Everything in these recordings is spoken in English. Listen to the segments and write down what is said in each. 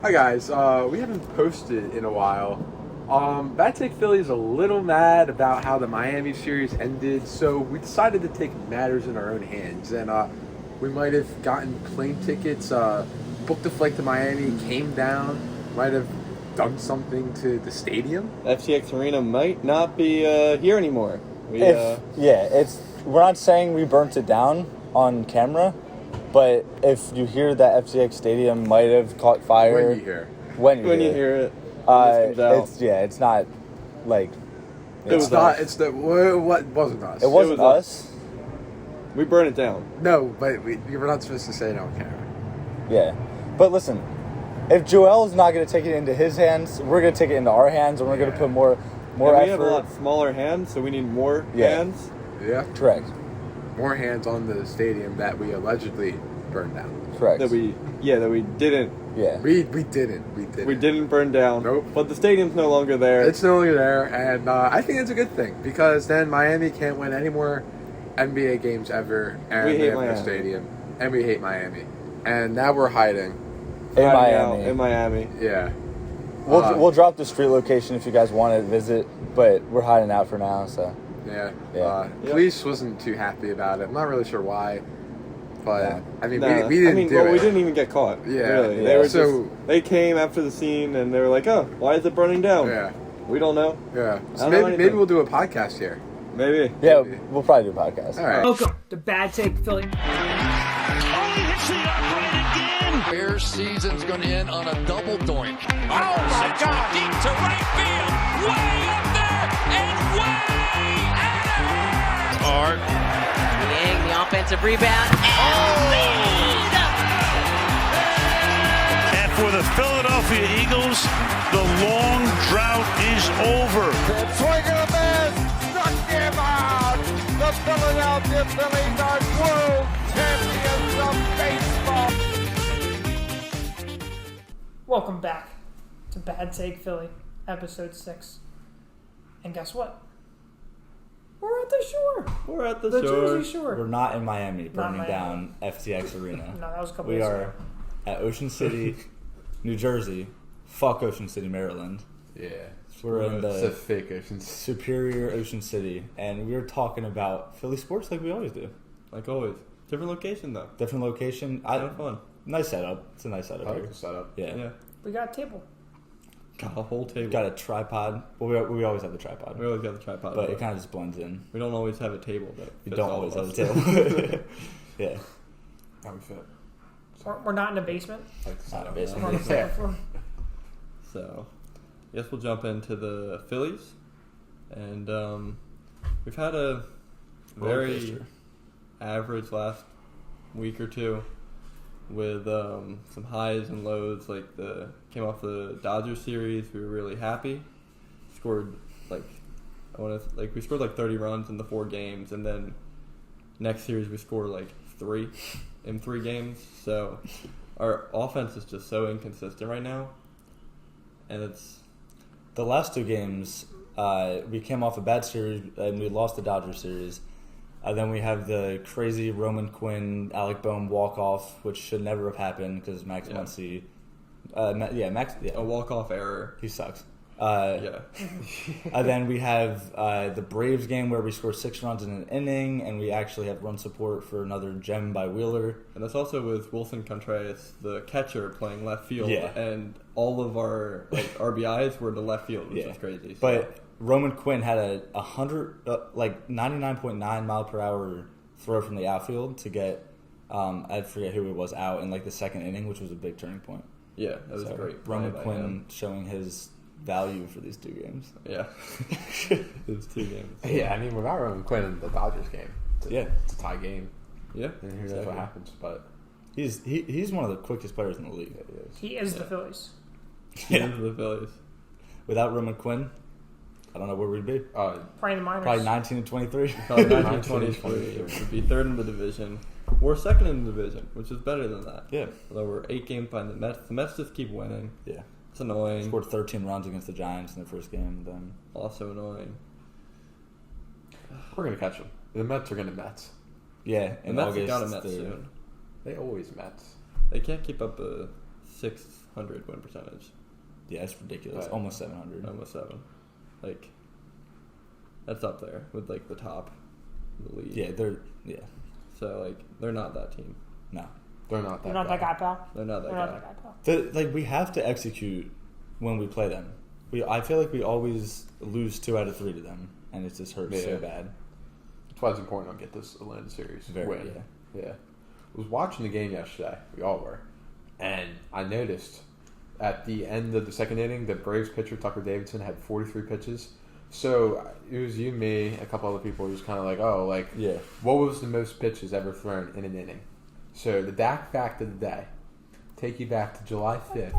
Hi guys, we haven't posted in a while. Bad Take Philly's a little mad about how the Miami series ended, so we decided to take matters in our own hands, and we might have gotten plane tickets, booked a flight to Miami, came down, might have done something to the stadium. FTX Arena might not be here anymore. We're not saying we burnt it down on camera. But if you hear that FTX Stadium might have caught fire... When you hear it. It's not like... What wasn't us? It wasn't us. We burned it down. No, but we were not supposed to say it on camera. Yeah. But listen, if Joel's not going to take it into his hands, we're going to take it into our hands, and we're going to put more effort. We have a lot smaller hands, so we need more hands. Yeah. Correct. More hands on the stadium that we allegedly burned down. Correct. That we didn't. Yeah. We didn't. We didn't burn down. Nope. But the stadium's no longer there. It's no longer there, and I think it's a good thing because then Miami can't win any more NBA games ever, and we have no stadium, and we hate Miami, and now we're hiding in Miami. Yeah. We'll drop the street location if you guys want to visit, but we're hiding out for now, so. Yeah. Police wasn't too happy about it. I'm not really sure why, but we didn't we didn't even get caught. Yeah, really. Yeah. They came after the scene and they were like, "Oh, why is it burning down?" Yeah, we don't know. Yeah, so maybe we'll do a podcast here. Maybe. Yeah, we'll probably do a podcast. All right. Welcome to Bad Take Philly. Oh, he hits the upright again. Bears season's going to end on a double doink. Oh my God! Deep to right field, way up there and way out of here. Hard. Yang, the offensive rebound, and lead. And for the Philadelphia Eagles, the long drought is over. The swing of the man struck him out. The Philadelphia Phillies are world champions of baseball. Welcome back to Bad Take Philly, episode 6. And guess what? We're at the shore. We're at the shore. Jersey Shore. We're not in Miami burning down FTX Arena. No, that was a couple We days are ago. at Ocean City, New Jersey. Fuck Ocean City, Maryland. Yeah. We're in It's a the fake Ocean City. Superior Ocean City, and we're talking about Philly sports like we always do. Like always. Different location though. Different location. Kind of fun. Nice setup. It's a nice setup I here. like the setup. Yeah. We got a table. Got a whole table. Got a tripod. Well, we always have the tripod. We always got the tripod. But it kind of just blends in. We don't always have a table though. We don't always have a table. Yeah. How we fit? We're not in a basement. Not a basement. We're on the second floor. So, I guess we'll jump into the Phillies. And we've had a very average last week or two with some highs and lows. Like came off the Dodgers series, we were really happy. Scored we scored like 30 runs in the 4 games, and then next series we scored like 3 in 3 games. So our offense is just so inconsistent right now, and it's the last 2 games. We came off a bad series and we lost the Dodgers series. Then we have the crazy Roman Quinn, Alec Boehm walk-off, which should never have happened because Max Muncy... a walk-off error. He sucks. And then we have the Braves game where we scored 6 runs in an inning, and we actually have run support for another gem by Wheeler. And that's also with Wilson Contreras, the catcher, playing left field. Yeah. And all of our RBIs were to left field, which is crazy. So. But Roman Quinn had a 99.9 mile per hour throw from the outfield to get I forget who it was out in the second inning, which was a big turning point. Yeah, that was great. Roman Quinn showing his value for these 2 games. Yeah, it's 2 games. So. Yeah, I mean without Roman Quinn in the Dodgers game, it's a tie game. Yeah, and who knows what happens, but he's one of the quickest players in the league. He is the Phillies. The Phillies. Without Roman Quinn, I don't know where we'd be. Probably the minors. Probably 19 and 23. Probably 19 and 23. We'd be 3rd in the division. We're 2nd in the division, which is better than that. Yeah. Although we're 8 games behind the Mets. The Mets just keep winning. Yeah. It's annoying. Scored 13 runs against the Giants in their first game. Then also annoying. We're going to catch them. The Mets are going to Mets. Yeah. The Mets got a Mets soon. They always Mets. They can't keep up a 600 win percentage. Yeah, it's ridiculous. Right. Almost 700. Almost 7. Like, that's up there with, like, the top of the league. Yeah. So, like, they're not that team. No. They're not that. They're not that guy, pal. They're not that They're guy. not that guy, pal. We have to execute when we play them. I feel like we always lose 2 out of 3 to them, and it just hurts so bad. That's why it's important to get this Atlanta series win. Yeah. I was watching the game yesterday. We all were. And I noticed at the end of the second inning, the Braves pitcher, Tucker Davidson, had 43 pitches. So it was you, me, a couple other people who was kind of like, what was the most pitches ever thrown in an inning? So the Dak fact of the day, take you back to July 5th,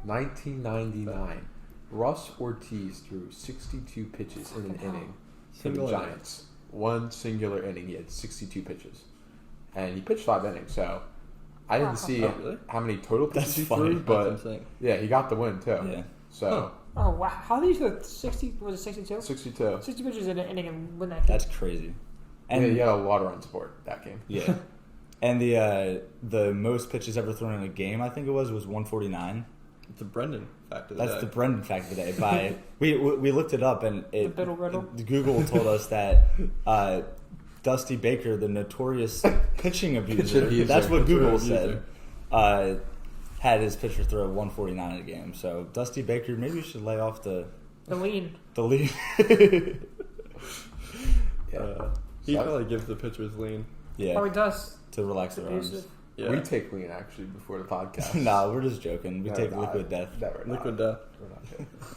1999. Russ Ortiz threw 62 pitches in an inning for the Giants. One singular inning, he had 62 pitches. And he pitched 5 innings, so I didn't see how many total pitches he threw, but he got the win too. Yeah. So. Oh, wow. How did he throw 60? Was it 62? 62. 60 pitches in an inning and win that game. That's crazy. And he had a lot of run support that game. Yeah. And the most pitches ever thrown in a game, I think it was 149. It's a Brendan fact of the day. That's the Brendan fact of the day. We looked it up, and Google told us that Dusty Baker, the notorious pitching abuser, that's what Google said, had his pitcher throw 149 in a game. So Dusty Baker, maybe you should lay off the lean. He probably gives the pitchers lean. Yeah. Oh, he does. To relax their arms. Yeah. We take lean actually before the podcast. No, we're just joking. We take Liquid Death. Liquid Death.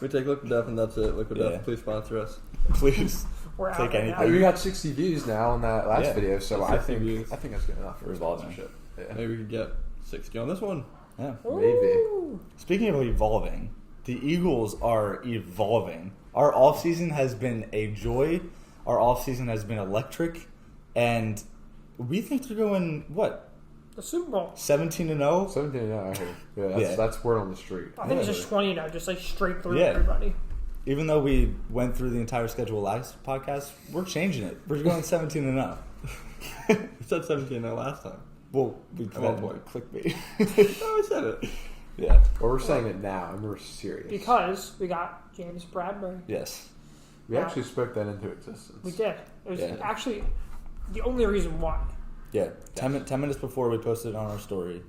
We take Liquid Death, and that's it. Liquid Death. Please sponsor us. Please. We're take anything. Right, we got 60 views now on that last video, so I think that's good enough for evolving. Sponsorship. Yeah. Maybe we could get 60 on this one. Yeah, maybe. Speaking of evolving, the Eagles are evolving. Our offseason has been a joy. Our offseason has been electric, and we think they're going what? The Super Bowl. 17-0? 17-0, I heard. Yeah, that's word on the street. I think it's just 20-0, just like straight through everybody. Even though we went through the entire schedule last podcast, we're changing it. We're going 17-0. We said 17-0 last time. Well, we clickbait. No, we said it. Yeah. Well, we're saying it now, and we're serious. Because we got James Bradberry. Yes. We actually spoke that into existence. We did. It was actually the only reason why. Yeah, 10 minutes before we posted it on our story,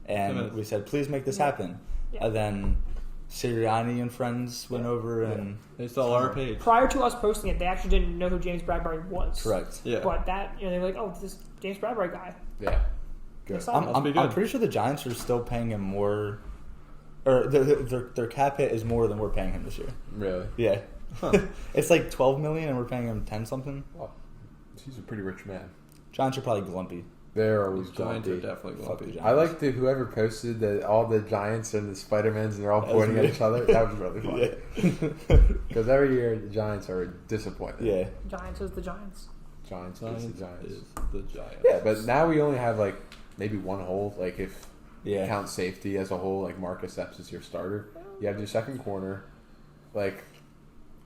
and we said, please make this happen. Yeah. And then Sirianni and friends went over and they saw our page. Prior to us posting it, they actually didn't know who James Bradberry was. Correct. Yeah. But that, they were like, oh, this James Bradberry guy. Yeah. Good. I'm pretty sure the Giants are still paying him more, or their cap hit is more than we're paying him this year. Really? Yeah. Huh. It's like $12 million, and we're paying him 10 something. Oh, he's a pretty rich man. Giants are probably glumpy. They're always Giants glumpy. are definitely glumpy. I like whoever posted that all the Giants and the Spider-Mans and they're all pointing at each other. That was really funny. Because every year the Giants are disappointed. Yeah. Giants is the Giants. Giants is the Giants. Is the Giants. Yeah, but now we only have like maybe one hole. Like if you Yeah. count safety as a whole, like Marcus Epps is your starter. You have your second corner. Like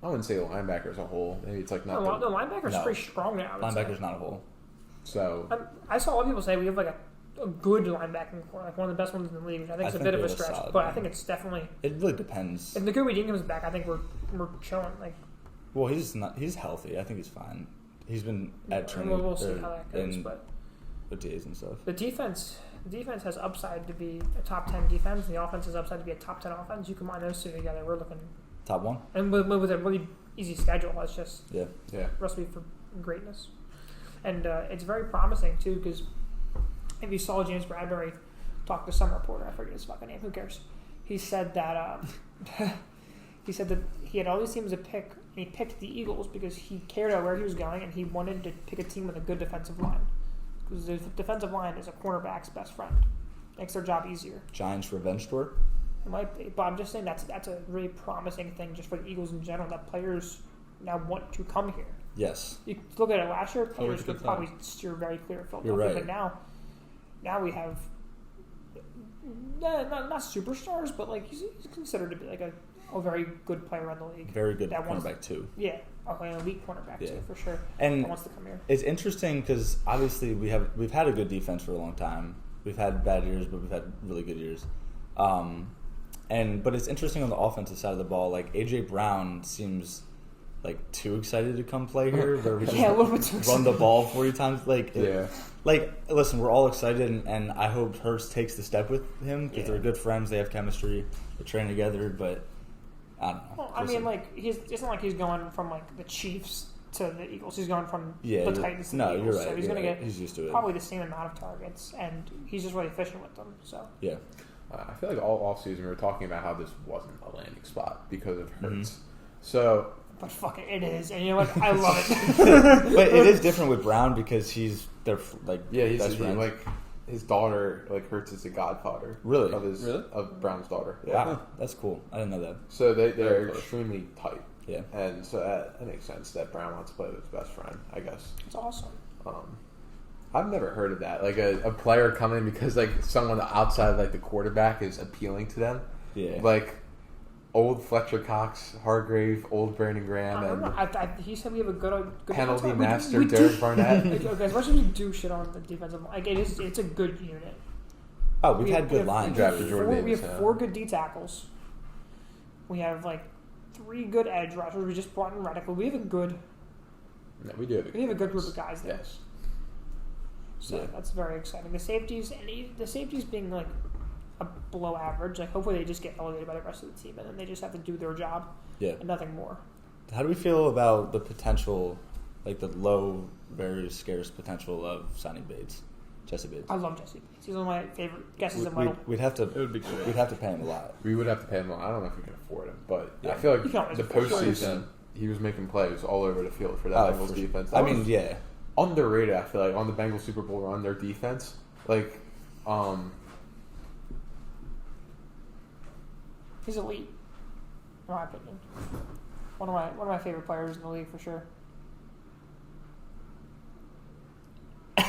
I wouldn't say the linebacker as a whole. Maybe it's like not. No, the linebacker's pretty strong now. Linebacker's not a hole. So I saw a lot of people say we have like a good linebacking core, like one of the best ones in the league, which I think is a bit of a stretch. Solid, but I think it's definitely. It really depends. If Nakobe Dean comes back, I think we're chilling. Like, well, he's not. He's healthy. I think he's fine. He's been at training. We'll see how that goes. But OTAs and stuff. The defense has upside to be a top 10 defense, and the offense has upside to be a top 10 offense. You combine those two together, we're looking top 1. And with a really easy schedule, that's just recipe for greatness. And it's very promising too, because if you saw James Bradberry talk to some reporter, I forget his fucking name. Who cares? He said that he had all these teams to pick, and he picked the Eagles because he cared about where he was going, and he wanted to pick a team with a good defensive line, because the defensive line is a cornerback's best friend. Makes their job easier. Giants revenge tour. It might be, but I'm just saying that's a really promising thing just for the Eagles in general, that players now want to come here. Yes. You look at it last year, players could probably steer very clear of Philadelphia. You're right. But now we have not superstars, but like he's considered to be like a very good player in the league. Very good cornerback too. Yeah, an elite cornerback too, for sure. And wants to come here. It's interesting because obviously we've had a good defense for a long time. We've had bad years, but we've had really good years. But it's interesting on the offensive side of the ball. Like AJ Brown seems like too excited to come play here, where we just a little bit too run the ball 40 times. Yeah. Listen, we're all excited, and I hope Hurts takes the step with him because they're good friends. They have chemistry. They train together, but I don't know. Well, I mean, it's not like he's going from like the Chiefs to the Eagles. He's going from the Titans to the Eagles. You're right. So he's going to get he's used to it. probably the same amount of targets, and he's just really efficient with them. So yeah. I feel like all offseason we were talking about how this wasn't a landing spot because of Hurts. So, but fuck it, it is, and you know what? I love it. But it is different with Brown because he's their he's best friend. like his daughter Hurts is the godfather. Really? Of Brown's daughter. Yeah. Wow, that's cool. I didn't know that. So they're extremely tight. Yeah, and so that makes sense that Brown wants to play with his best friend. I guess it's awesome. I've never heard of that. Like a player coming because like someone outside like the quarterback is appealing to them. Yeah. Like old Fletcher Cox, Hargrave, old Brandon Graham, and he said we have a good penalty master Derek Barnett. Okay, as much as we do shit on the defensive line, like it's a good unit. Oh, we've had good lines. We have 4 good D tackles. We have like 3 good edge rushers. We just brought in Radical. We have a good. No, we do. We have a good group of guys there. Yes. So that's very exciting. The safeties being like a below average. Like hopefully they just get elevated by the rest of the team, and then they just have to do their job. Yeah. And nothing more. How do we feel about the potential, like the low, very scarce potential of signing Jesse Bates? I love Jesse Bates. He's one of my favorite guesses in Vital. We'd have to. It would be great. We'd have to pay him a lot. We would have to pay him a lot. I don't know if we can afford him, but I feel like the postseason he was making plays all over the field for that Bengals defense. I mean, yeah. Underrated, I feel like, on the Bengals Super Bowl run, their defense. Like, he's elite, in my opinion. One of my favorite players in the league for sure. All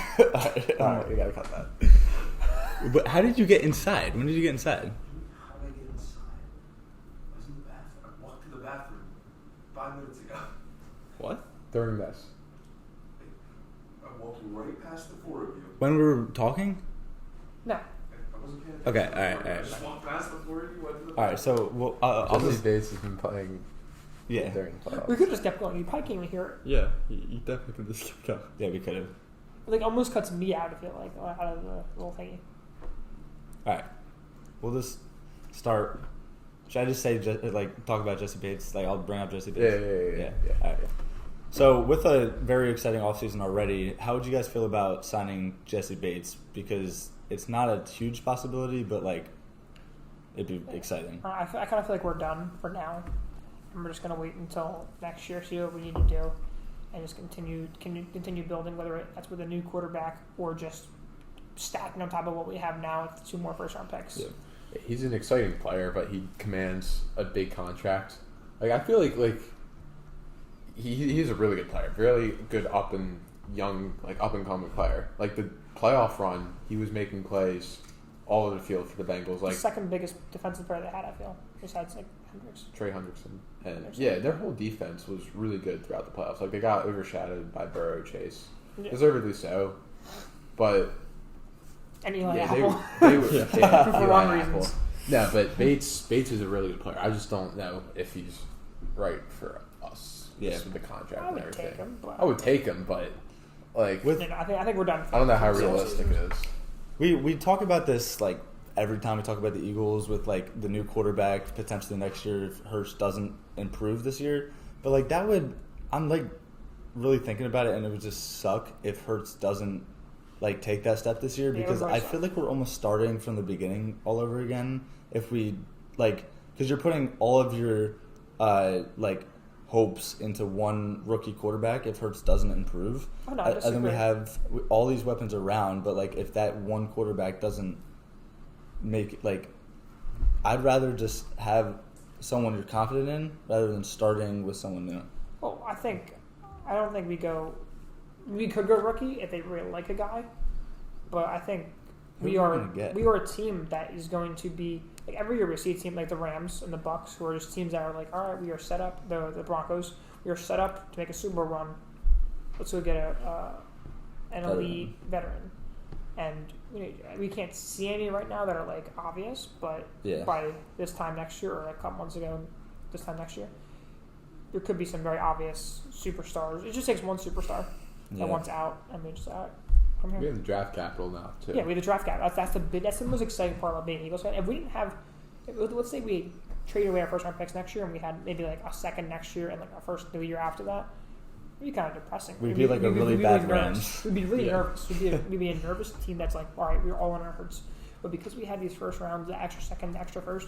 right, we gotta cut that. But how did you get inside? When did you get inside? How did I get inside? I was in the bathroom. I walked to the bathroom 5 minutes ago. What? During this. I'm walking right past the 4 of you. When we were talking? No. I wasn't paying Okay, attention. all right. I just walked past the 4 of you. Went to the All right, so I'll Jesse just. Bates has been playing during the playoffs. We could have just kept going. You probably can't even hear it. Yeah, you definitely could just keep going. Yeah, we could have. It like almost cuts me out. I feel like out of the little thingy. All right, we'll just start. Should I just say talk about Jesse Bates? Like I'll bring up Jesse Bates. Yeah. All right. So with a very exciting offseason already, how would you guys feel about signing Jesse Bates? Because it's not a huge possibility, but like it'd be exciting. I kind of feel like we're done for now, and we're just gonna wait until next year, see what we need to do, and just continue building. Whether that's with a new quarterback or just stacking on top of what we have now with 2 more first-round picks. Yeah. He's an exciting player, but he commands a big contract. Like I feel like he's a really good player, really good up and coming player. Like the playoff run, he was making plays all over the field for the Bengals. Like the second biggest defensive player they had, I feel, besides like Trey Hendrickson. And their whole defense was really good throughout the playoffs. Like they got overshadowed by Burrow, Chase, deservedly so, but. And Eli Apple. They were for wrong reasons. No, but Bates is a really good player. I just don't know if he's right for us. Yeah, with the contract I would and everything. take him. I would take him, but like I think we're done. I don't know how realistic it is. We talk about this like every time we talk about the Eagles with like the new quarterback potentially next year if Hurts doesn't improve this year. But like I'm like really thinking about it, and it would just suck if Hurts doesn't like take that step this year because I feel like we're almost starting from the beginning all over again if we because you're putting all of your like hopes into one rookie quarterback if Hurts doesn't improve. Oh, no, and then we have all these weapons around, but like if that one quarterback doesn't make it, like I'd rather just have someone you're confident in rather than starting with someone new. Well, I don't think we could go rookie if they really like a guy, but I think we are a team that is going to be like every year we see a team like the Rams and the Bucks who are just teams that are like, all right, we are set up. The Broncos, we are set up to make a Super Bowl run. Let's go get an elite veteran, and we can't see any right now that are like obvious, but by this time next year or a couple months ago, this time next year, there could be some very obvious superstars. It just takes one superstar that wants out, and they just come here. We have the draft capital now too. Yeah, we have the draft capital. That's the most exciting part about being an Eagles fan. If we didn't have, let's say we traded away our first round picks next year, and we had maybe like a second next year and like our first the year after that. It'd be kind of depressing. We'd be like a really bad Rams. We'd be really nervous. We'd be a nervous team that's like, all right, we're all in our hurts. But because we had these first rounds, the extra second, the extra first,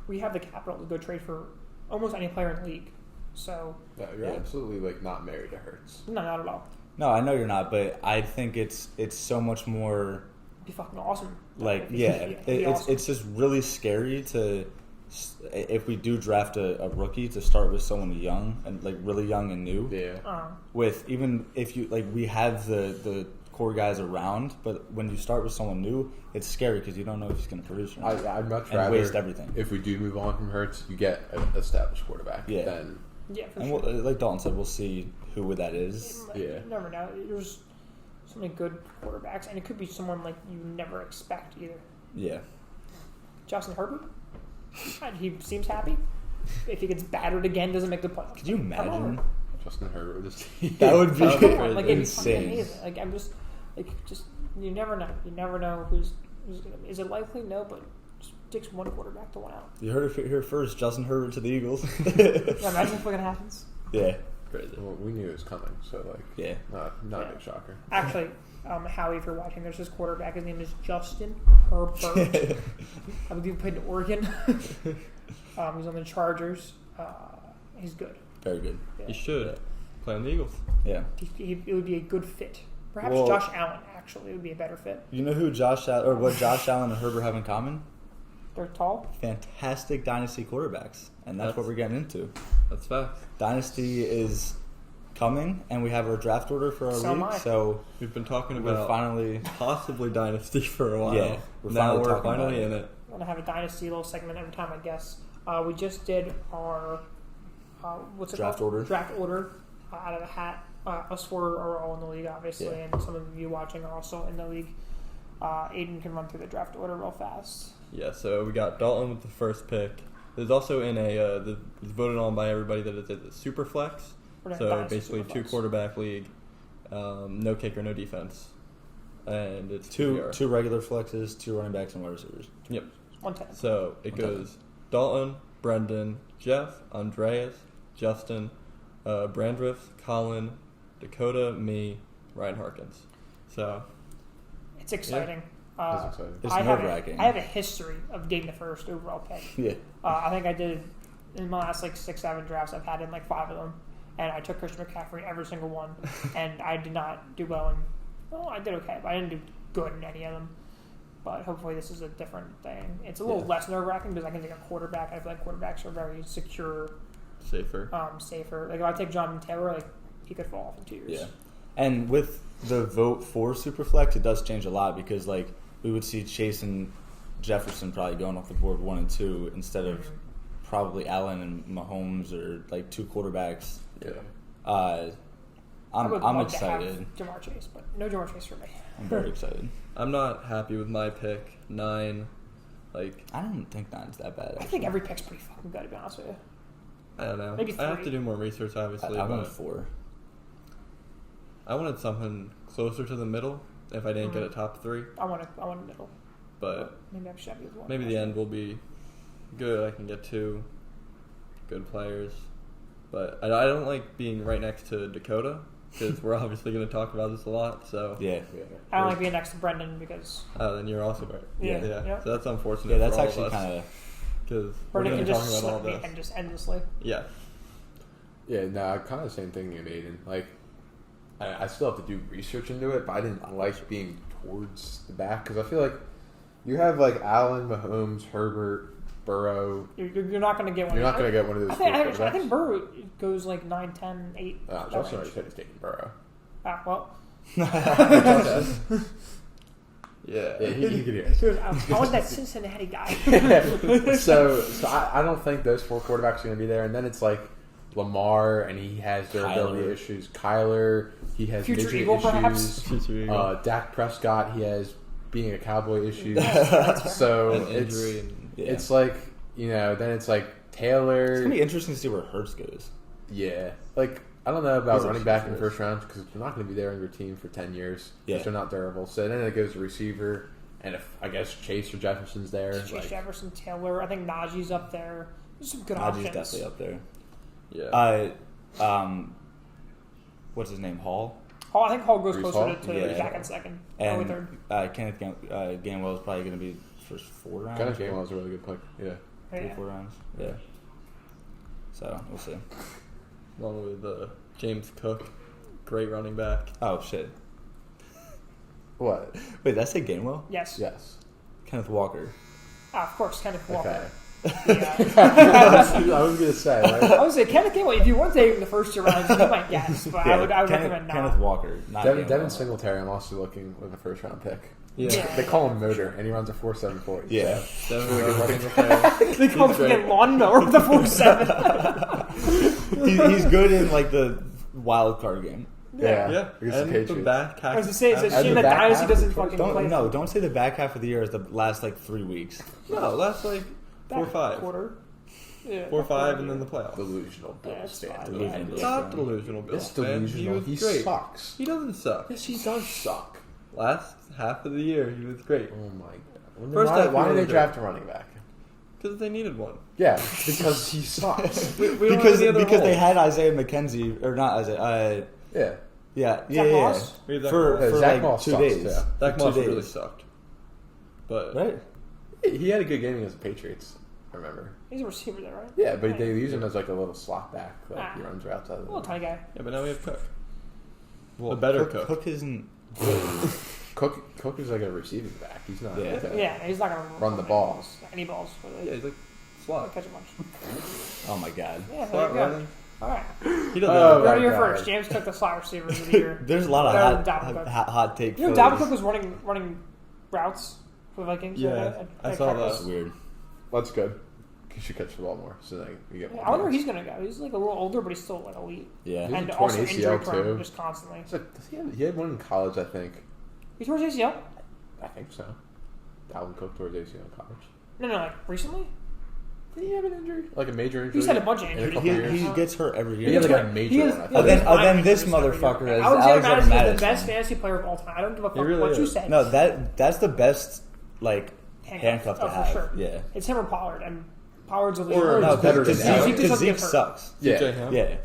we have the capital to go trade for almost any player in the league. So you're absolutely like not married to Hurts. No, not at all. No, I know you're not, but I think it's so much more. It'd be fucking awesome. Like awesome. It's just really scary to. If we do draft a rookie, to start with someone young and like really young and new. Yeah. With even if you like, we have the core guys around, but when you start with someone new, it's scary because you don't know if he's going to produce or not. I'd much rather waste everything. If we do move on from Hurts, you get an established quarterback. Yeah. Then for and sure. Like Dalton said, we'll see who that is. You never know. There's so many good quarterbacks, and it could be someone like you never expect either. Yeah. Justin Herbert. He seems happy. If he gets battered again, doesn't make the playoffs. Could you imagine Justin Herbert with this team? That would be like insane. Amazing. Like I'm just you never know. You never know who's gonna be. Is it likely? No, but it just takes one quarterback to win out. You heard it here first. Justin Herbert to the Eagles. Yeah, imagine if it happens. Yeah. Crazy. Well, we knew it was coming, so not a big shocker. Actually, Howie, if you're watching, there's this quarterback. His name is Justin Herbert. I believe he played in Oregon. He's on the Chargers. He's good. Very good. Yeah. He should play on the Eagles. Yeah. It would be a good fit. Perhaps Josh Allen, actually, would be a better fit. You know who what Josh Allen and Herbert have in common? They're tall. Fantastic dynasty quarterbacks. And that's what we're getting into. That's facts. Dynasty is coming, and we have our draft order for our league. So we've been talking about finally possibly Dynasty for a while. Yeah, we're finally in it. I'm going to have a Dynasty little segment every time, I guess. We just did our draft order. Draft order out of the hat. Us four are all in the league, obviously, and some of you watching are also in the league. Aiden can run through the draft order real fast. Yeah, so we got Dalton with the first pick. There's also in it's voted on by everybody that it's a super flex. So basically, super 2 quarterback league, no kicker, no defense, and it's two regular flexes, 2 running backs, and wide receivers. Yep. 110. So it goes Dalton, Brendan, Jeff, Andreas, Justin, Brandriff, Colin, Dakota, me, Ryan Harkins. So it's exciting. It's exciting. It's nerve-wracking. I have a history of getting the first overall pick. Yeah. I think I did in my last 6-7 drafts. I've had in 5 of them, and I took Christian McCaffrey in every single one, and I did not do well I did okay, but I didn't do good in any of them. But hopefully this is a different thing. It's a little less nerve-wracking because I can take a quarterback. I feel like quarterbacks are very secure. Safer. Like if I take Jonathan Taylor, he could fall off in 2 years. Yeah. And with the vote for Superflex, it does change a lot because we would see Chase and Jefferson probably going off the board 1 and 2 instead of probably Allen and Mahomes or 2 quarterbacks. Yeah. I'm excited. Jamar Chase, but no Jamar Chase for me. I'm very excited. I'm not happy with my pick. 9. I don't think 9's that bad. Actually. I think every pick's pretty fucking good, to be honest with you. I don't know. Maybe 3. I have to do more research, obviously. I wanted 4. I wanted something closer to the middle if I didn't get a top 3. I want a middle. But maybe I'm Chevy as well. Maybe the end will be good. I can get 2 good players. But I don't like being right next to Dakota because we're obviously going to talk about this a lot. So yeah. I don't like being next to Brendan because. Oh, then you're also right. Yeah. So that's unfortunate. Yeah, that's for all actually of us. kind of. Because Brendan can just about all slip this. me and just endlessly. Yeah. Yeah, no, kind of the same thing you made. And I still have to do research into it, but I didn't like being towards the back because I feel like you have Allen, Mahomes, Herbert, Burrow. You're not going to get one. You're not going to get one of those. I think Burrow goes 9, 10, 8. Oh, Justin already said he's taking Burrow. Ah, well. Yeah, he could hear it. I want that Cincinnati guy. So I don't think those 4 quarterbacks are going to be there. And then it's Lamar, and he has durability issues. Kyler, he has Future major Eagle, issues. perhaps? Future Eagle. Dak Prescott, he has being a Cowboy issues. So it's like, then it's like Taylor. It's going to be interesting to see where Hurts goes. Yeah. Like, I don't know about running back in the first round because they're not going to be there on your team for 10 years. Yeah. They're not durable. So then it goes to receiver, and if I guess Chase or Jefferson's there. Jefferson, Taylor. I think Najee's up there. There's some good options. Najee's definitely up there. Yeah. What's his name? Hall? I think Hall goes Bruce closer Hall? to back in second. And third. Kenneth Gainwell is probably going to be first 4 rounds. Kenneth Gainwell is a really good pick. Yeah. 3-4 rounds. Yeah. So we'll see. Along with James Cook, great running back. Oh shit! What? Wait, did I say Gainwell? Yes. Kenneth Walker. Of course, Kenneth Walker. Okay. Yeah. I was going to say, right? I would say Kenneth Gainwell. If you weren't taking the first 2 rounds, you might guess, but I would recommend not. Kenneth Walker. Not Devin Singletary, I'm also looking with a first round pick. Yeah. They call him Motor, and he runs a 4.74. Yeah. So. They call him a lawnmower with a 4.7. He's good in like the wild card game. Yeah. And the back half. I was going to say, it's a shame that Dynasty doesn't fucking play. No, don't say the back half of the year is the last like 3 weeks. No, last like 4 or 5. Quarter. Yeah, 4 or 5, and then the playoffs. Delusional Bills fan. Not delusional Bills It's delusional. He was He great. sucks. He doesn't suck. Yes, he does suck. Last half of the year, he was great. Oh my god. First half, why did they draft a running back? Because they needed one. Yeah, because he sucks. because they had Isaiah McKenzie, or not Isaiah. Yeah. Moss? For Zach like Moss 2 sucks, days. yeah. Zach Moss 2 days. really sucked. But Right? He had a good game against the Patriots, I remember. He's a receiver there, right? Yeah, but they use him as like a little slot back. Like he runs routes out of the little tiny guy. yeah, but now we have Cook. Well, A better Cook isn't. Cook is like a receiving back. He's not. Yeah, he's not going to run the ball. Any balls. Yeah, he's like slot. Catch a bunch. Oh my god. Yeah, there Slot you go. running. All right. He doesn't. Go to your first. James Cook, the slot receiver of the year. There's a lot of hot take. You know, Dalvin Cook was running routes for the Vikings. Yeah, I saw that. That's weird. That's good. He should catch the ball more. So that you get. I wonder where he's going to go. He's like a little older, but he's still like elite. Yeah. And torn also ACL injury prone too. just constantly. He had one in college, I think. He tore his ACL? I think so. Dalvin Cook tore his ACL in college. No, like recently? Did he have an injury? Like a major injury? He's had a bunch of injuries. He gets hurt every year. He had like a major one. Then this motherfucker is Alexander Madison. Madison is the best fantasy player of all time. I don't give a fuck what you say. No, that's the best like handcuff to have. For sure. Yeah. It's him or Pollard, and Pollard's a Or no, better than because Zeke sucks. Yeah.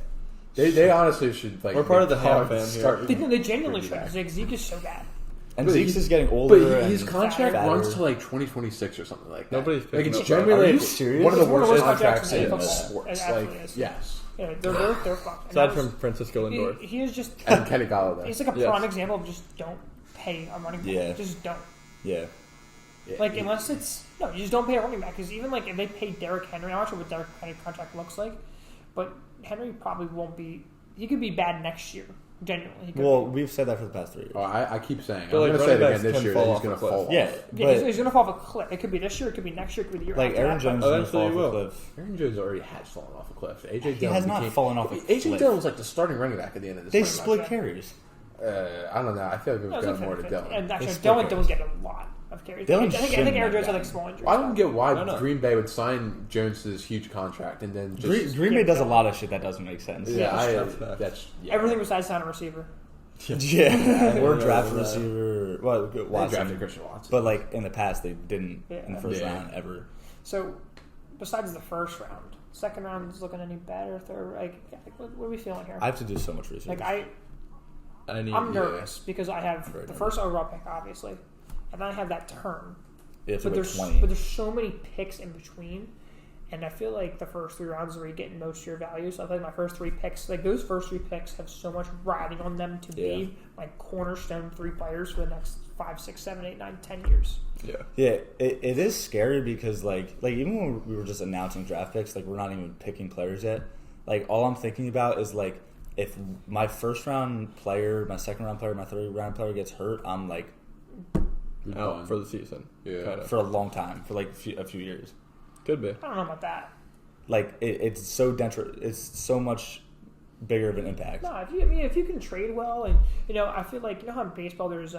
They honestly should like. We're part of the Ham fam here. They genuinely should. Zeke is so bad. And Zeke's is getting older. But his contract runs to like 202026 or something like that. Nobody's like picking it's up. generally Are you serious? one of the It's one of the worst worst contracts in contracts sports. it Like is. yes. Yeah, they're fucked. Aside from Francisco Lindor. He is just and Kenny Galladay. He's like a prime example of just don't pay a running back. Yeah. Just don't. Yeah. Like unless it's you just don't pay a running back because even like if they pay Derrick Henry, I'm not sure what Derrick Henry's contract looks like, but Henry probably won't be. He could be bad next year. Genuinely. Well, we've said that for the past 3 years. Oh, I keep saying. But I'm like going to say it running again this backs year can that fall he's going to off a fall cliff. Yeah, off. He's going to fall off a cliff. It could be this year. It could be next year. It could be the year. Like after Aaron that. Jones is going to fall off a cliff. Aaron Jones already has fallen off a cliff. AJ Dillon He has not fallen off a cliff. AJ Dillon was like the starting running back at the end of this. They split carries. I don't know. I feel like we've got more to Dillon. And actually, Dillon don't get a lot of carries. I think Aaron Jones had like small injuries. I don't get why Green Bay would sign Jones to this huge contract and then just Green Bay does a lot of shit that doesn't make sense. That's everything besides sign a receiver. Yeah, or draft a receiver. Well, Watson. Drafted Christian Watson, but like in the past, they didn't in the first round ever. So, besides the first round, second round is looking any better. Third, what are we feeling here? I have to do so much research. Like I'm nervous because I have the first overall pick, obviously, and then I have that turn. But there's so many picks in between. And I feel like the first 3 rounds is where you get most of your value. So I feel like my first 3 picks, like those first 3 picks have so much riding on them to be my cornerstone 3 players for the next 5, 6, 7, 8, 9, 10 years. Yeah. It is scary because like even when we were just announcing draft picks, like we're not even picking players yet. Like all I'm thinking about is like if my first round player, my second round player, my third round player gets hurt, I'm like out for the season. For a long time, for like a few years. Could be. I don't know about that. like it's so it's so much bigger of an impact. No, if you can trade well, and I feel like how in baseball there's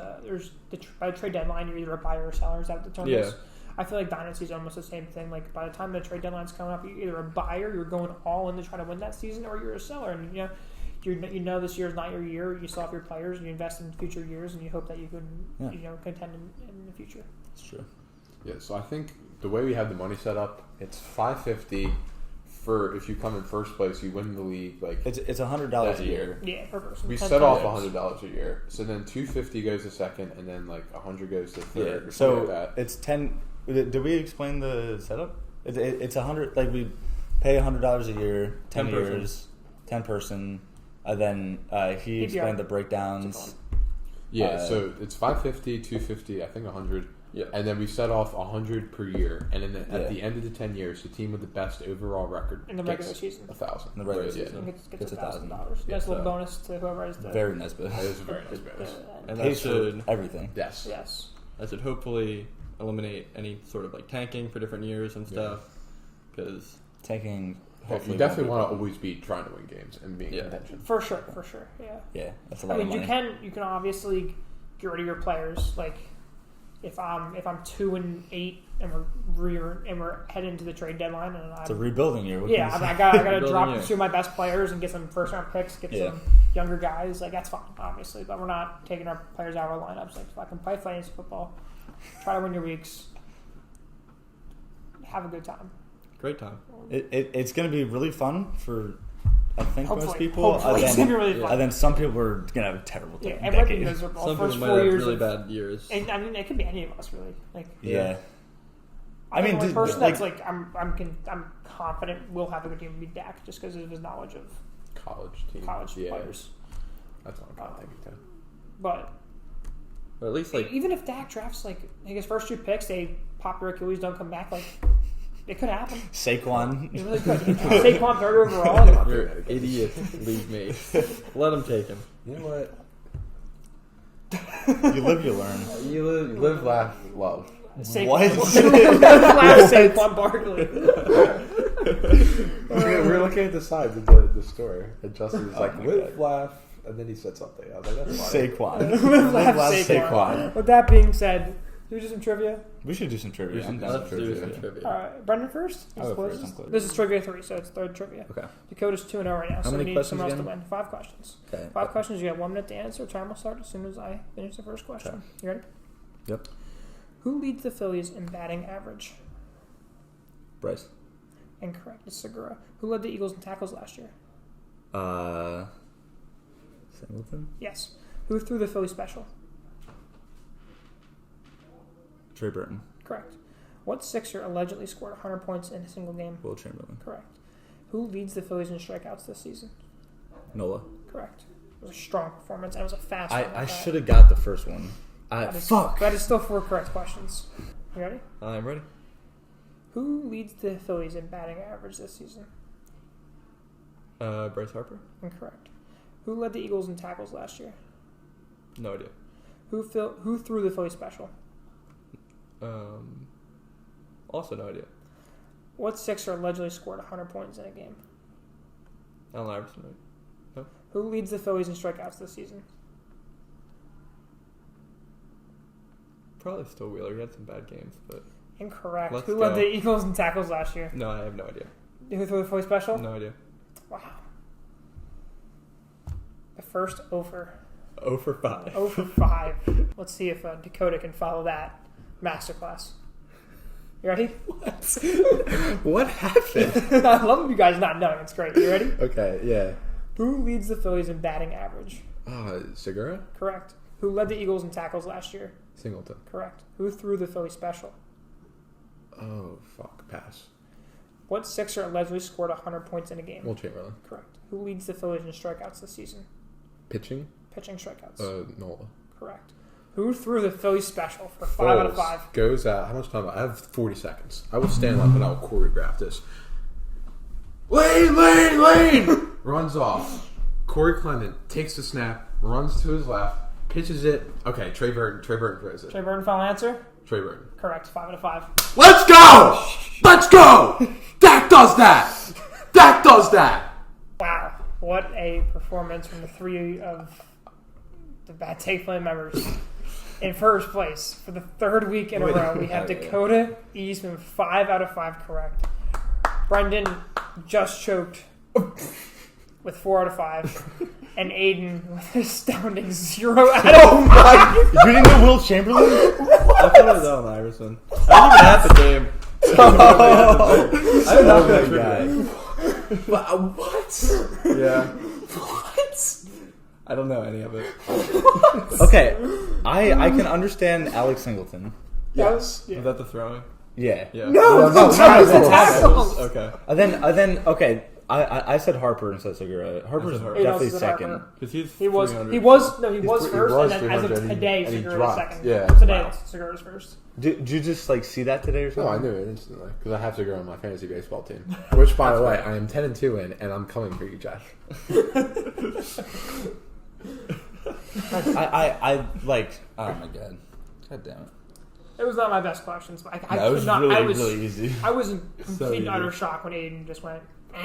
by the trade deadline you're either a buyer or seller. Is that the term? Yeah. I feel like dynasty is almost the same thing. Like by the time the trade deadline's coming up, you're either a buyer, you're going all in to try to win that season, or you're a seller. And this year's not your year. You still have your players, and you invest in future years, and you hope that you can contend in the future. That's true. Yeah. So I think the way we have the money set up, it's $550 for if you come in first place, you win the league. Like it's $100 a year. Yeah, per person. We set off $100 a year. So then $250 goes to second, and then like $100 goes to third. Yeah. So it's 10. Did we explain the setup? It's 100. Like we pay $100 a year, 10 years, 10 person. Then he explained the breakdowns. Yeah, so it's $550, $250, I think $100. Yeah, and then we set off $100 per year, and then at the end of the 10 years, the team with the best overall record in the regular season, $1,000. In the regular season, gets $1,000. Nice little bonus to whoever has the very nice bonus. That is a very nice bonus, and that should everything. Yes. That should hopefully eliminate any sort of like tanking for different years and stuff. Because tanking, you definitely want to always be trying to win games and be in contention. For sure. Yeah, that's a lot of money. You can obviously get rid of your players. Like if I'm 2-8 and we're heading into the trade deadline, and it's a rebuilding year. I gotta drop 2 of my best players and get some first round picks, get some younger guys. Like that's fine, obviously, but we're not taking our players out of our lineups. Like fucking play fantasy football, try to win your weeks, have a good time. Great time. It's going to be really fun for, I think, most people. It's going to be really fun. And then some people are going to have a terrible time. Yeah, everybody miserable. Some first people 4 might years have really bad years. And, I mean, it could be any of us, really. Like, I mean, the person that's like, I'm confident will have a good game will be Dak, just because of his knowledge of college players. That's what I'm kind of thinking too. But at least like even if Dak drafts like his first 2 picks, they pop their Achilles, don't come back, like. It could happen. Saquon. It really could. Saquon 3rd overall. You're an idiot. Leave me. Let him take him. You know what? You live, you learn. You live, laugh, love. What? Laugh, Saquon Barkley. We were looking at the sides of the story, and Justin was like, live, laugh, and then he said something. I was like, that's fine. Saquon. Live, laugh, Saquon. With that being said, should we do some trivia? We should do some trivia. Let's do some trivia. All right, Brendan first. I'll go first. This is trivia 3, so it's 3rd trivia. Okay. Dakota's 2-0 right now, so we need someone else to win. 5 questions. Okay. 5 questions. You have 1 minute to answer. Time will start as soon as I finish the first question. Okay. You ready? Yep. Who leads the Phillies in batting average? Bryce. Incorrect. It's Segura. Who led the Eagles in tackles last year? Singleton. Yes. Who threw the Philly special? Trey Burton. Correct. What Sixer allegedly scored 100 points in a single game? Will Chamberlain. Correct. Who leads the Phillies in strikeouts this season? Nola. Correct. It was a strong performance, and it was a fast one. I should have got the first one. Fuck. That is still 4 correct questions. You ready? I'm ready. Who leads the Phillies in batting average this season? Bryce Harper. Incorrect. Who led the Eagles in tackles last year? No idea. Who threw the Philly special? Also no idea. What Sixer allegedly scored 100 points in a game? Allen Iverson. No. Who leads the Phillies in strikeouts this season? Probably still Wheeler. He had some bad games, but incorrect. Who led the Eagles in tackles last year? No, I have no idea. Who threw the Philly special? No idea. Wow. The first 0 for 5. 0 for 5. Let's see if Dakota can follow that masterclass. You ready? What happened? I love you guys not knowing. It's great. You ready? Okay, yeah. Who leads the Phillies in batting average? Segura? Correct. Who led the Eagles in tackles last year? Singleton. Correct. Who threw the Philly special? Oh, fuck. Pass. What Sixer allegedly scored 100 points in a game? Will Chamberlain. Correct. Who leads the Phillies in strikeouts this season? Pitching strikeouts. Nola. Correct. Who threw the Philly special for 5 out of 5? Goes out. How much time? I have 40 seconds. I will stand up and I will choreograph this. Lane! Runs off. Corey Clement takes the snap, runs to his left, pitches it. Okay, Trey Burton throws it. Trey Burton, final answer? Trey Burton. Correct. 5 out of 5. Let's go! Dak does that! Dak does that. Wow, what a performance from the three of the Bad Take Flame members. In first place, for the third week in a row, we have Dakota Eastman, 5 out of 5 correct. Brendan just choked with 4 out of 5. And Aiden with an astounding 0 out of 5. Oh my! You didn't know Will Chamberlain? I thought it was Allen Iverson. I didn't even have the game. I know that guy. What? Yeah. What? I don't know any of it. Okay, I can understand Alex Singleton. Yes. Was that the throwing? Yeah. Yeah. No, it's the tackles. Okay. And then okay. I said Harper instead of Segura. Harper's definitely second. Because he was first, and then as of today, Segura's second. Yeah. Today, Segura's first. Did you just see that today or something? No, I knew it instantly because I have to go on my fantasy baseball team. Which, by the way, I am 10-2 in, and I'm coming for you, Josh. I like. Oh my god! God damn it! It was not my best questions, but I No, it was could not. really easy. I was in complete utter shock when Aiden just went. I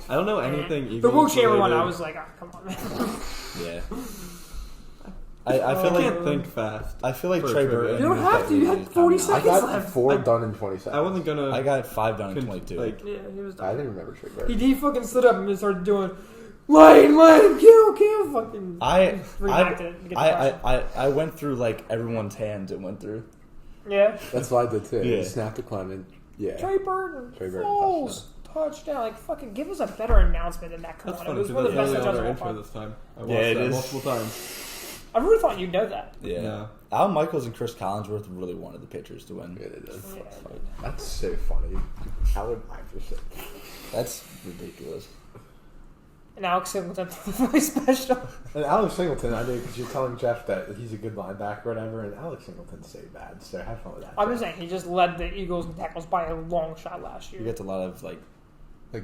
don't know anything. The Will Chamberlain one, I was like, oh, come on, man. Yeah. I feel can't think fast. I feel like Trey Burton. You don't have to. You had 40 seconds I got left. 4 done in 20 seconds. I wasn't gonna. I got 5 done in 22. Yeah, he was done. I didn't remember Trey Burton. He fucking stood up and started doing, let him, kill, fucking. I went through like everyone's hands it went through. Yeah. That's what I did too. Yeah. He snapped the climb and Trey Burton falls. Touchdown. Like, fucking give us a better announcement than that. Come That's on. funny. It was one of the best touchdowns of all intro time. this time. I watched it that is. multiple times. I really thought you'd know that. Yeah. No. Al Michaels and Chris Collinsworth really wanted the Patriots to win. Yeah, they did. Yeah, That's so funny. Howard Iverson. That's ridiculous. and Alex Singleton really special. And Alex Singleton, I know because you're telling Jeff that he's a good linebacker or whatever, and Alex Singleton's so bad, so have fun with that. I'm just saying, he just led the Eagles in tackles by a long shot last year. He gets a lot of like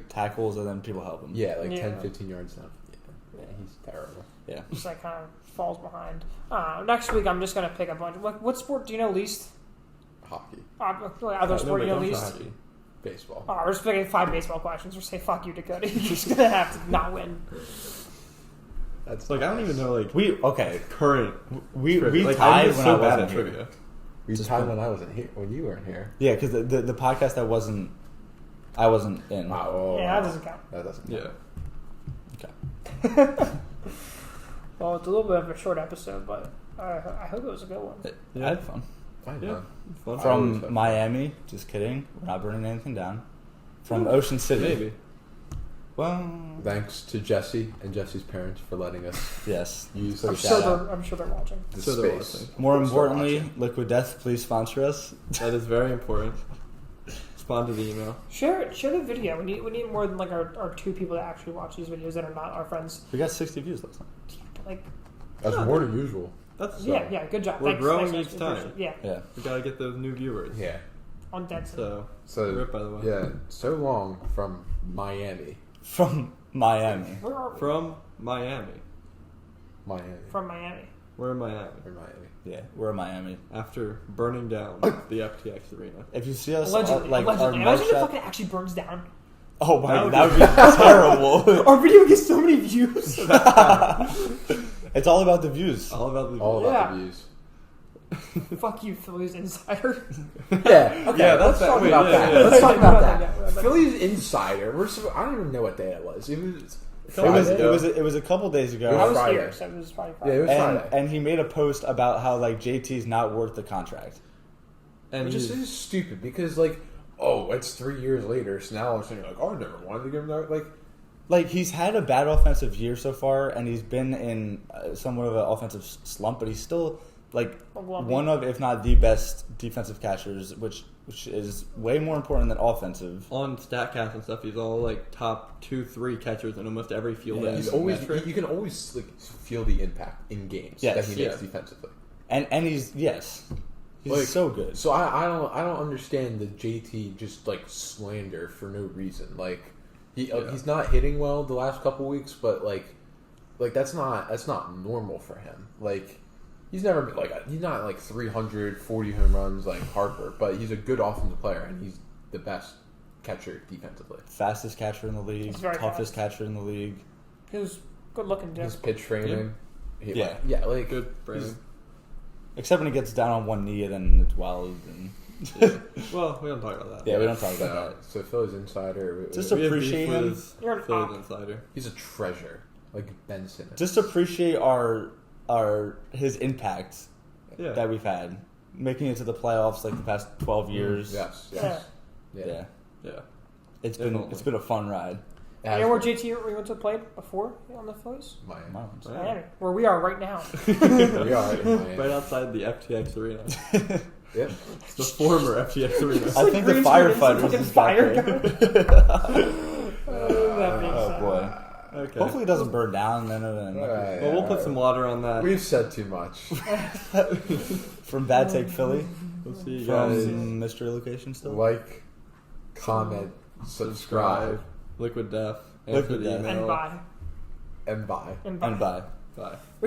tackles and then people help him. Yeah, 10, 15 yards now. Yeah, he's terrible. Yeah. Just like kind of falls behind. Next week, I'm just going to pick a bunch. What sport do you know least? Hockey. Other sport you know least? Hockey. Baseball. Oh, we're just picking 5 baseball questions. We're saying, fuck you, Dakota. You're just going to have to not win. That's like, I don't even know, like, current. We like, tied when so I wasn't at here. trivia. We tied when I wasn't here, when you weren't here. Yeah, because the podcast I wasn't in. Oh, Yeah, that doesn't count. That doesn't count. Okay. Well, it's a little bit of a short episode, but I hope it was a good one. I had fun. Fun. From Miami, just kidding. We're not burning anything down. From Ocean City. Maybe. Well, thanks to Jesse and Jesse's parents for letting us use I'm sure they're watching. the So they're space. watching. more importantly, Liquid Death, please sponsor us. That is very important. Respond to the email. Share the video. We need more than like our 2 people that actually watch these videos that are not our friends. We got 60 views last time. Like, That's more than usual. That's yeah, good job. We're growing thanks, each guys. time. Yeah, We gotta get those new viewers. Yeah. on dead. So So, by the way. yeah, so long from Miami. From Miami. Where are we? From Miami. From Miami. We're in Miami. Or Miami. Yeah, we're in Miami. After burning down the FTX Arena. If you see us, Allegedly. our Imagine merch if it shop- fucking actually burns down. Oh my, that would be terrible. Our video gets so many views. It's all about the views. All about the the views. Fuck you, Phillies insider. Yeah, okay, Yeah, let's that's talk that. about Wait, that. yeah. Let's talk about Yeah. that. Phillies Insider. I don't even know what day it was. It It was a couple days ago. I was Friday. here, so it was probably Yeah, it was and, Friday. and he made a post about how like JT's not worth the contract. And Which is stupid because it's 3 years later, so now I'm saying I never wanted to give him that. Like he's had a bad offensive year so far, and he's been in somewhat of an offensive slump, but he's still one of, if not the best defensive catchers, which is way more important than offensive. on StatCast and stuff, he's all top 2-3 catchers in almost every field. He's always you can always feel the impact in games that he makes defensively. And he's so good. So I don't understand the JT just slander for no reason. He's not hitting well the last couple weeks, but that's not normal for him. He's never been he's not 340 home runs like Harper, but he's a good offensive player and he's the best catcher defensively. Fastest catcher in the league, toughest catcher in the league. He was good looking, too. His pitch framing. Yeah. Like Good framing. Except when he gets down on one knee and then it's wild. And Well, we don't talk about that. yeah, we don't talk about that. So Phillies insider. Just appreciate him. You're an Phillies op. insider. He's a treasure, like Ben Simmons. Just appreciate his impact that we've had, making it to the playoffs like the past 12 years. Yes. Yeah. It's been a fun ride. You know where JT went to play before on the Phillies? Miami. Where we are right now. We are in Miami. Right outside the FTX Arena. Yep. It's the former FTX Arena. I think the firefighters is fire back there. That makes sense. Boy. Okay. Hopefully it doesn't burn down. Then Well, we'll put some water on that. We've said too much. From Bad Take Philly. We'll see you guys. From mystery location still. Like, comment, subscribe. Liquid Death. Liquid Death. Email. And bye. And bye. And bye. Bye.